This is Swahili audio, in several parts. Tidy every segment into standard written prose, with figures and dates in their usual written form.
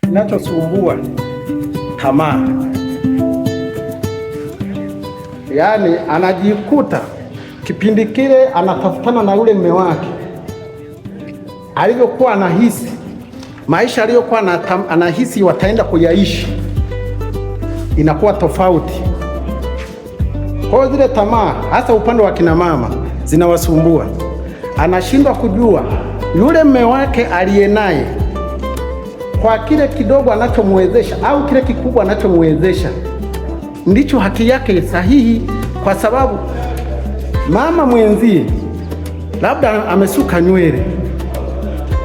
Kinachosumbua tamaa, yaani anajikuta kipindi kile anatafutana na yule mume wake, alivyokuwa anahisi maisha aliyokuwa anahisi wataenda kuyaishi inakuwa tofauti. Kwa hiyo zile tamaa, hasa upande wa kina mama, zinawasumbua. Anashindwa kujua yule mume wake aliye naye kwa kile kidogo anachomwezesha au kile kikubwa anachomwezesha ndicho haki yake sahihi, kwa sababu mama mwenzie labda amesuka nywele,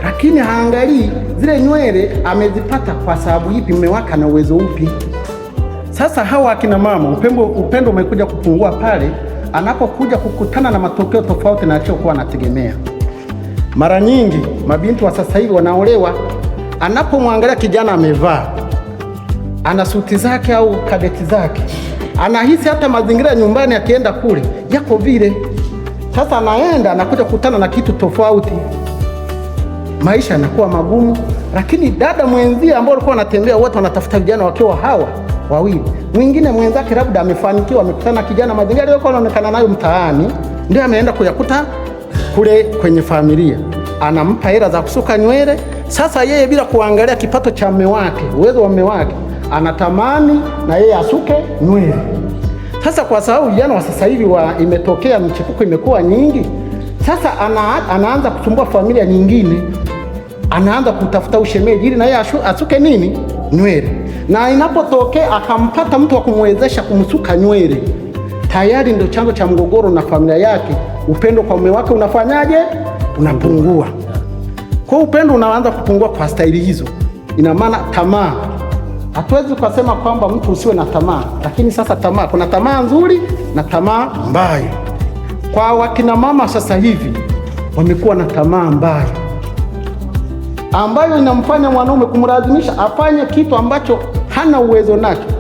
lakini haangalii zile nywele amezipata kwa sababu ipi, mume wake ana uwezo upi. Sasa hawa akina mama, upendo umekuja kupungua pale anapokuja kukutana na matokeo tofauti na alichokuwa anategemea. Mara nyingi mabinti wa sasa hivi wanaolewa, anapomwangalia kijana amevaa, ana suti zake au kadeti zake, anahisi hata mazingira ya nyumbani akienda kule yako vile. Sasa anaenda anakuja kukutana na kitu tofauti, maisha yanakuwa magumu. Lakini dada mwenzie ambao walikuwa wanatembea wote wanatafuta vijana wakiwa hawa wawili, mwingine mwenzake labda amefanikiwa, amekutana na kijana mazingira aliyokuwa anaonekana nayo mtaani ndio ameenda kuyakuta kule kwenye familia, anampa hela za kusuka nywele. Sasa yeye bila kuangalia kipato cha mume wake, uwezo wa mume wake, anatamani na yeye asuke nywele. Sasa kwa sababu vijana wa sasa hivi imetokea mchepuko, imekuwa nyingi, sasa anaanza kusumbua familia nyingine, anaanza kutafuta ushemeji ili na yeye asuke nini, nywele. Na inapotokea akampata mtu wa kumwezesha kumsuka nywele, tayari ndio chanzo cha mgogoro na familia yake. Upendo kwa mume wake unafanyaje? Unapungua. Kwa upendo unaanza kupungua kwa staili hizo. Ina maana tamaa, hatuwezi kusema kwamba mtu usiwe na tamaa, lakini sasa tamaa, kuna tamaa nzuri na tamaa mbaya. Kwa wakina mama sasa hivi wamekuwa na tamaa mbaya, ambayo inamfanya mwanaume kumlazimisha afanye kitu ambacho hana uwezo nacho.